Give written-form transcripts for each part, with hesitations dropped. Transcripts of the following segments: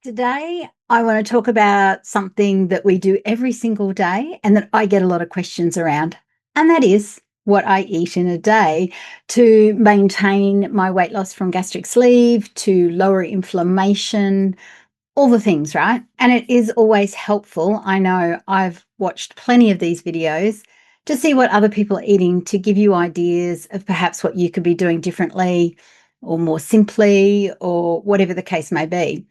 Today, I want to talk about something that we do every single day and that I get a lot of questions around, and that is what I eat in a day to maintain my weight loss from gastric sleeve, to lower inflammation, all the things, right? And it is always helpful. I know I've watched plenty of these videos to see what other people are eating to give you ideas of perhaps what you could be doing differently or more simply or whatever the case may be.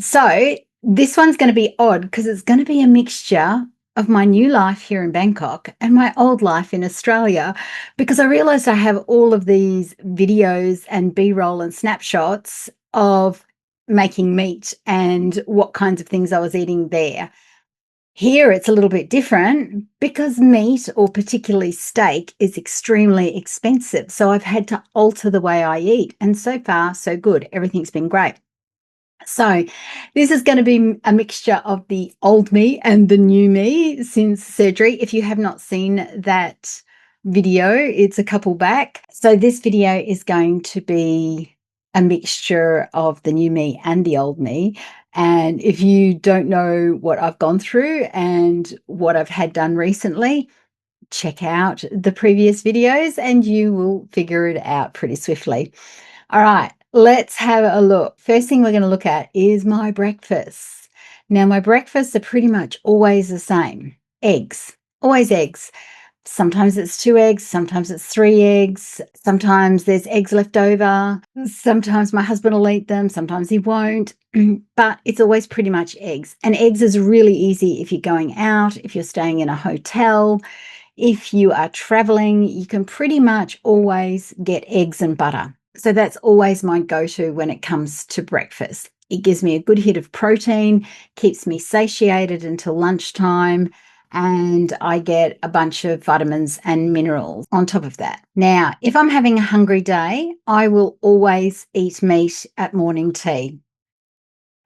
So this one's going to be odd because it's going to be a mixture of my new life here in Bangkok and my old life in Australia, because I realized I have all of these videos and B-roll and snapshots of making meat and what kinds of things I was eating there. Here it's a little bit different because meat, or particularly steak, is extremely expensive. So I've had to alter the way I eat, and so far so good. Everything's been great. So this is going to be a mixture of the old me and the new me since surgery. If you have not seen that video, it's a couple back. So this video is going to be a mixture of the new me and the old me. And if you don't know what I've gone through and what I've had done recently, check out the previous videos and you will figure it out pretty swiftly. All right, let's have a look. First thing we're going to look at is my breakfast. Now, my breakfasts are pretty much always the same. Eggs, always eggs. Sometimes it's 2 eggs, sometimes it's 3 eggs, sometimes there's eggs left over, sometimes my husband will eat them, sometimes he won't, but it's always pretty much eggs. And eggs is really easy if you're going out, if you're staying in a hotel, if you are traveling, you can pretty much always get eggs and butter. So that's always my go-to when it comes to breakfast. It gives me a good hit of protein, keeps me satiated until lunchtime, and I get a bunch of vitamins and minerals on top of that. Now, if I'm having a hungry day, I will always eat meat at morning tea.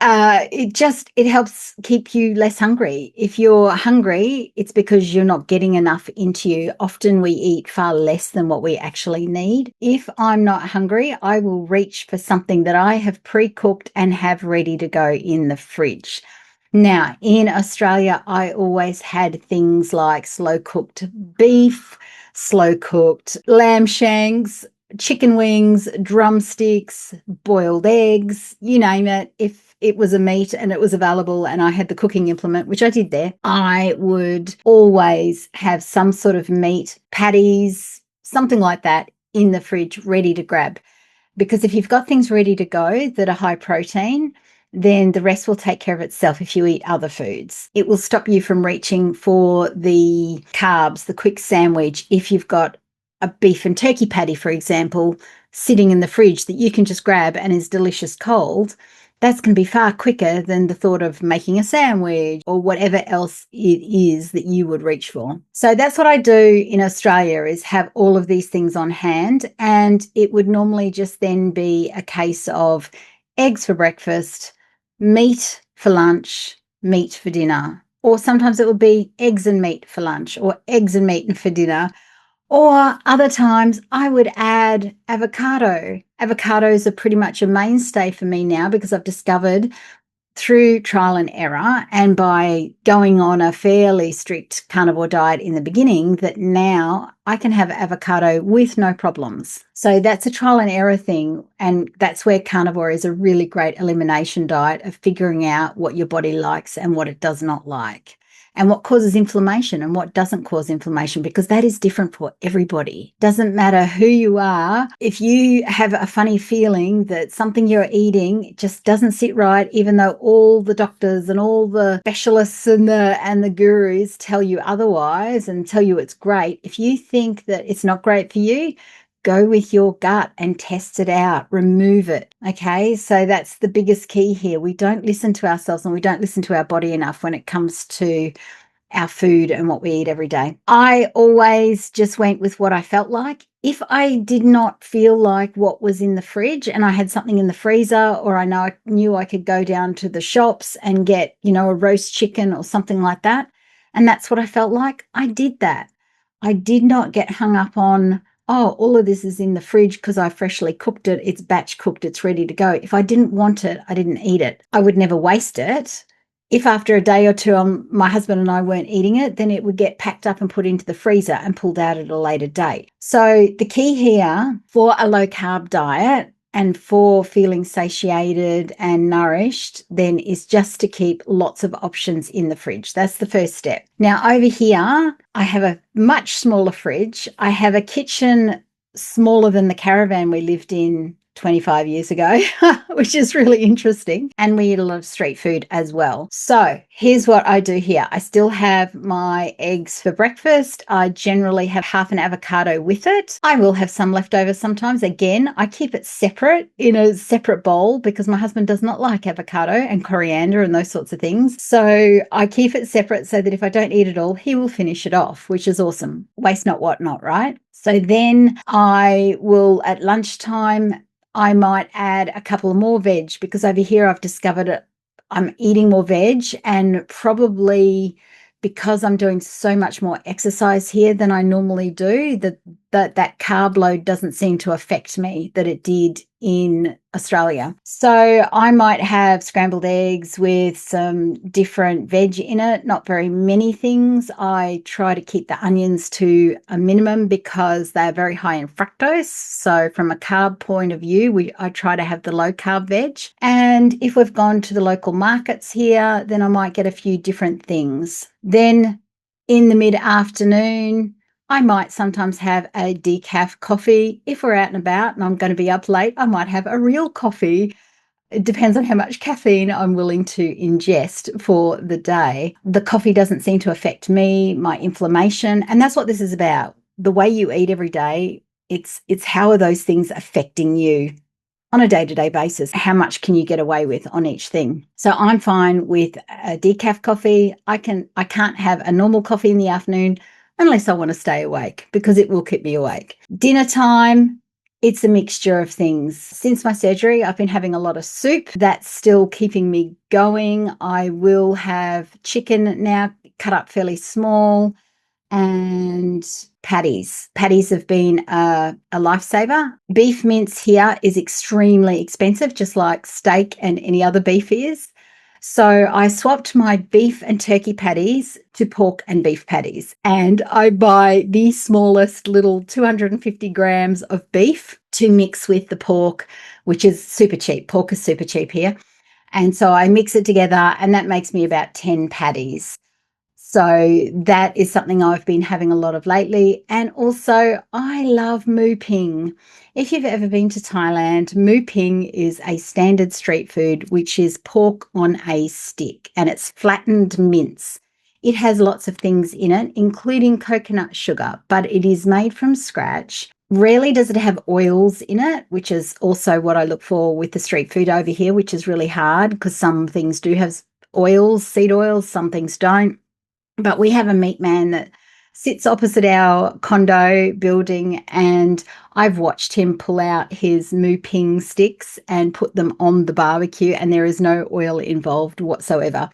It helps keep you less hungry. If you're hungry, it's because you're not getting enough into you. Often we eat far less than what we actually need. If I'm not hungry, I will reach for something that I have pre-cooked and have ready to go in the fridge. Now, in Australia, I always had things like slow-cooked beef, slow-cooked lamb shanks, chicken wings, drumsticks, boiled eggs, you name it. If it was a meat and it was available and I had the cooking implement, which I did there, I would always have some sort of meat, patties, something like that in the fridge ready to grab. Because if you've got things ready to go that are high protein, then the rest will take care of itself if you eat other foods. It will stop you from reaching for the carbs, the quick sandwich, if you've got a beef and turkey patty, for example, sitting in the fridge that you can just grab and is delicious cold. That's going to be far quicker than the thought of making a sandwich or whatever else it is that you would reach for. So that's what I do in Australia, is have all of these things on hand. And it would normally just then be a case of eggs for breakfast, meat for lunch, meat for dinner. Or sometimes it would be eggs and meat for lunch, or eggs and meat for dinner. Or other times I would add avocado. Avocados are pretty much a mainstay for me now because I've discovered through trial and error and by going on a fairly strict carnivore diet in the beginning that now I can have avocado with no problems. So that's a trial and error thing. And that's where carnivore is a really great elimination diet of figuring out what your body likes and what it does not like, and what causes inflammation and what doesn't cause inflammation, because that is different for everybody. Doesn't matter who you are. If you have a funny feeling that something you're eating just doesn't sit right, even though all the doctors and all the specialists and the gurus tell you otherwise and tell you it's great, if you think that it's not great for you, go with your gut and test it out, remove it. Okay, so that's the biggest key here. We don't listen to ourselves and we don't listen to our body enough when it comes to our food and what we eat every day. I always just went with what I felt like. If I did not feel like what was in the fridge and I had something in the freezer, or I knew I could go down to the shops and get, a roast chicken or something like that, and that's what I felt like, I did that. I did not get hung up on oh, all of this is in the fridge because I freshly cooked it. It's batch cooked. It's ready to go. If I didn't want it, I didn't eat it. I would never waste it. If after a day or two my husband and I weren't eating it, then it would get packed up and put into the freezer and pulled out at a later date. So the key here for a low carb diet and for feeling satiated and nourished, then is just to keep lots of options in the fridge. That's the first step. Now over here, I have a much smaller fridge. I have a kitchen smaller than the caravan we lived in 25 years ago, which is really interesting. And we eat a lot of street food as well. So here's what I do here. I still have my eggs for breakfast. I generally have half an avocado with it. I will have some left over sometimes. Again, I keep it separate in a separate bowl because my husband does not like avocado and coriander and those sorts of things. So I keep it separate so that if I don't eat it all, he will finish it off, which is awesome. Waste not, what not, right? So then I will, at lunchtime, I might add a couple more veg because over here I've discovered I'm eating more veg, and probably because I'm doing so much more exercise here than I normally do, that carb load doesn't seem to affect me that it did in Australia. So I might have scrambled eggs with some different veg in it, not very many things. I try to keep the onions to a minimum because they're very high in fructose. So from a carb point of view, I try to have the low carb veg. And if we've gone to the local markets here, then I might get a few different things. Then in the mid-afternoon, I might sometimes have a decaf coffee. If we're out and about and I'm going to be up late, I might have a real coffee. It depends on how much caffeine I'm willing to ingest for the day. The coffee doesn't seem to affect me, my inflammation, and that's what this is about. The way you eat every day, it's how are those things affecting you on a day-to-day basis? How much can you get away with on each thing? So I'm fine with a decaf coffee. I can't have a normal coffee in the afternoon unless I want to stay awake because it will keep me awake. Dinner time, it's a mixture of things. Since my surgery, I've been having a lot of soup. That's still keeping me going. I will have chicken now cut up fairly small, and patties. Patties have been a lifesaver. Beef mince here is extremely expensive, just like steak and any other beef is. So I swapped my beef and turkey patties to pork and beef patties. And I buy the smallest little 250 grams of beef to mix with the pork, which is super cheap. Pork is super cheap here. And so I mix it together, and that makes me about 10 patties. So that is something I've been having a lot of lately. And also, I love moo ping. If you've ever been to Thailand, moo ping is a standard street food, which is pork on a stick, and it's flattened mince. It has lots of things in it, including coconut sugar, but it is made from scratch. Rarely does it have oils in it, which is also what I look for with the street food over here, which is really hard because some things do have oils, seed oils, some things don't. But we have a meat man that sits opposite our condo building, and I've watched him pull out his moo ping sticks and put them on the barbecue, and there is no oil involved whatsoever.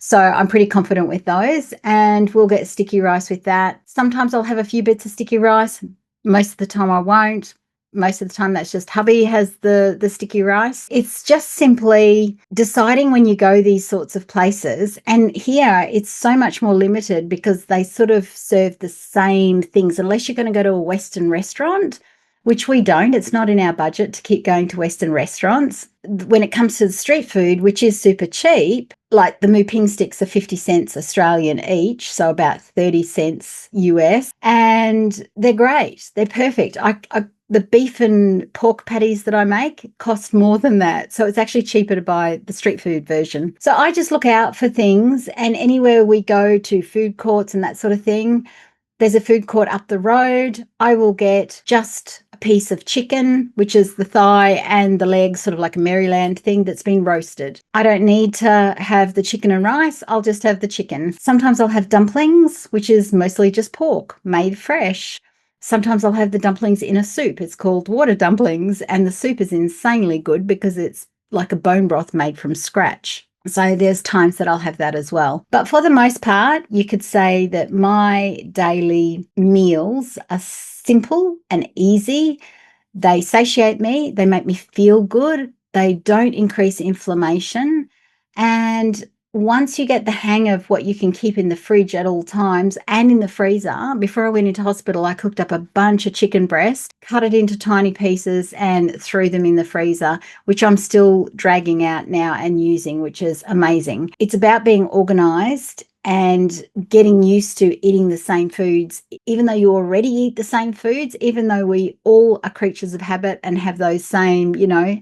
So I'm pretty confident with those, and we'll get sticky rice with that. Sometimes I'll have a few bits of sticky rice. Most of the time I won't. Most of the time that's just hubby has the sticky rice. It's just simply deciding when you go these sorts of places. And here it's so much more limited because they sort of serve the same things unless you're going to go to a Western restaurant, which we don't. It's not in our budget to keep going to Western restaurants. When it comes to the street food, which is super cheap, like the moo ping sticks are 50 cents Australian each, so about 30 cents US, and they're great. They're perfect. The beef and pork patties that I make cost more than that. So it's actually cheaper to buy the street food version. So I just look out for things, and anywhere we go to food courts and that sort of thing, there's a food court up the road. I will get just a piece of chicken, which is the thigh and the leg, sort of like a Maryland thing that's been roasted. I don't need to have the chicken and rice. I'll just have the chicken. Sometimes I'll have dumplings, which is mostly just pork made fresh. Sometimes I'll have the dumplings in a soup. It's called water dumplings, and the soup is insanely good because it's like a bone broth made from scratch. So there's times that I'll have that as well. But for the most part, you could say that my daily meals are simple and easy. They satiate me. They make me feel good. They don't increase inflammation. And once you get the hang of what you can keep in the fridge at all times and in the freezer, before I went into hospital, I cooked up a bunch of chicken breast, cut it into tiny pieces and threw them in the freezer, which I'm still dragging out now and using, which is amazing. It's about being organized and getting used to eating the same foods, even though you already eat the same foods, even though we all are creatures of habit and have those same,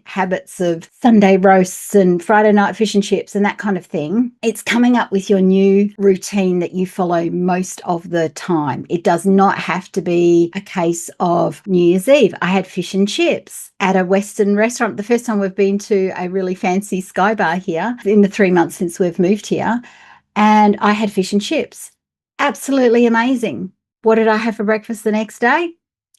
habits of Sunday roasts and Friday night fish and chips and that kind of thing. It's coming up with your new routine that you follow most of the time. It does not have to be a case of New Year's Eve. I had fish and chips at a Western restaurant. The first time we've been to a really fancy Sky Bar here in the 3 months since we've moved here. And I had fish and chips. Absolutely amazing. What did I have for breakfast the next day?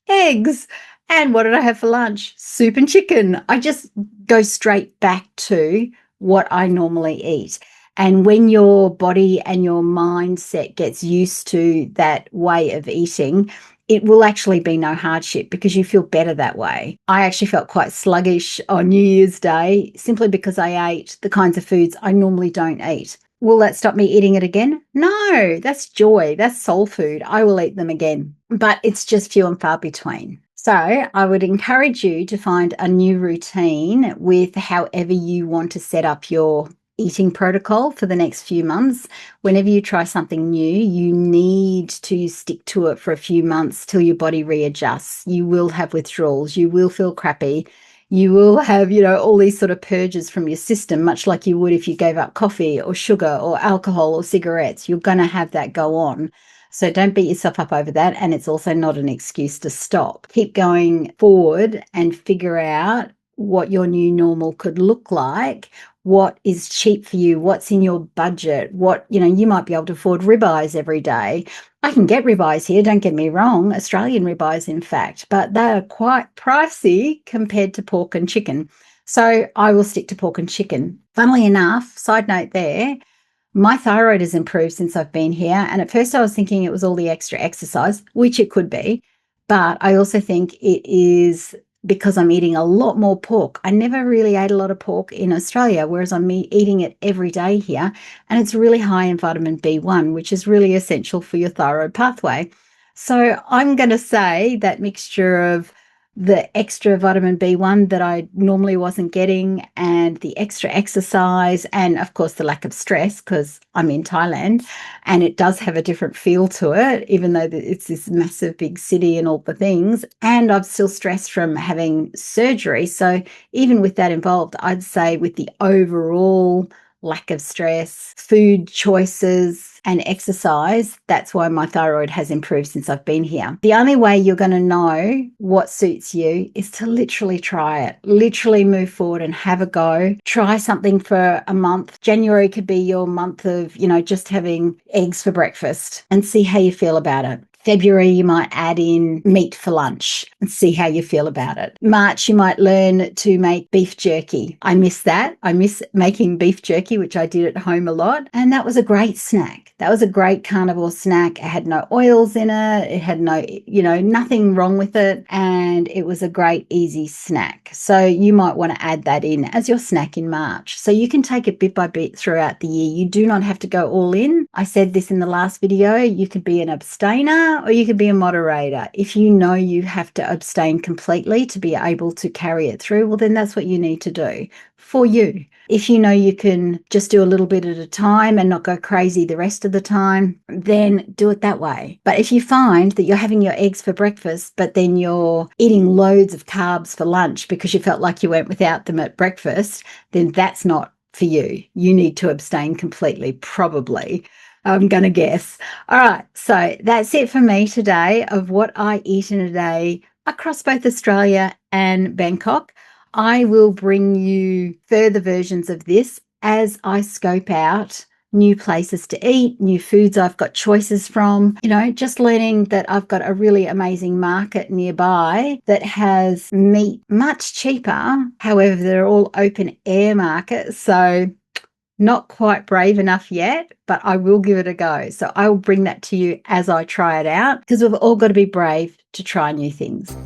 Eggs. And what did I have for lunch? Soup and chicken. I just go straight back to what I normally eat. And when your body and your mindset gets used to that way of eating, it will actually be no hardship because you feel better that way. I actually felt quite sluggish on New Year's Day simply because I ate the kinds of foods I normally don't eat. Will that stop me eating it again? No, that's joy. That's soul food. I will eat them again, but it's just few and far between. So I would encourage you to find a new routine with however you want to set up your eating protocol for the next few months. Whenever you try something new, you need to stick to it for a few months till your body readjusts. You will have withdrawals. You will feel crappy. You will have, all these sort of purges from your system, much like you would if you gave up coffee or sugar or alcohol or cigarettes. You're going to have that go on. So don't beat yourself up over that. And it's also not an excuse to stop. Keep going forward and figure out what your new normal could look like. What is cheap for you? What's in your budget? You might be able to afford ribeyes every day. I can get ribeyes here, don't get me wrong, Australian ribeyes, in fact, but they are quite pricey compared to pork and chicken. So I will stick to pork and chicken. Funnily enough, side note there, my thyroid has improved since I've been here. And at first I was thinking it was all the extra exercise, which it could be. But I also think it is because I'm eating a lot more pork. I never really ate a lot of pork in Australia, whereas I'm eating it every day here. And it's really high in vitamin B1, which is really essential for your thyroid pathway. So I'm going to say that mixture of the extra vitamin B1 that I normally wasn't getting and the extra exercise and, of course, the lack of stress because I'm in Thailand and it does have a different feel to it, even though it's this massive big city and all the things. And I'm still stressed from having surgery. So even with that involved, I'd say with the overall lack of stress, food choices, and exercise, that's why my thyroid has improved since I've been here. The only way you're going to know what suits you is to literally try it, literally move forward and have a go. Try something for a month. January could be your month of, just having eggs for breakfast and see how you feel about it. February, you might add in meat for lunch and see how you feel about it. March, you might learn to make beef jerky. I miss that. I miss making beef jerky, which I did at home a lot. And that was a great snack. That was a great carnivore snack. It had no oils in it. It had nothing wrong with it. And it was a great, easy snack. So you might want to add that in as your snack in March. So you can take it bit by bit throughout the year. You do not have to go all in. I said this in the last video. You could be an abstainer or you could be a moderator. If you know you have to abstain completely to be able to carry it through, well, then that's what you need to do for you. If you know you can just do a little bit at a time and not go crazy the rest of the time, then do it that way. But if you find that you're having your eggs for breakfast, but then you're eating loads of carbs for lunch because you felt like you went without them at breakfast, then that's not for you. You need to abstain completely, probably. I'm going to guess. All right. So that's it for me today of what I eat in a day across both Australia and Bangkok. I will bring you further versions of this as I scope out new places to eat, new foods I've got choices from, just learning that I've got a really amazing market nearby that has meat much cheaper. However, they're all open air markets. So Not quite brave enough yet, but I will give it a go. So I will bring that to you as I try it out, because we've all got to be brave to try new things.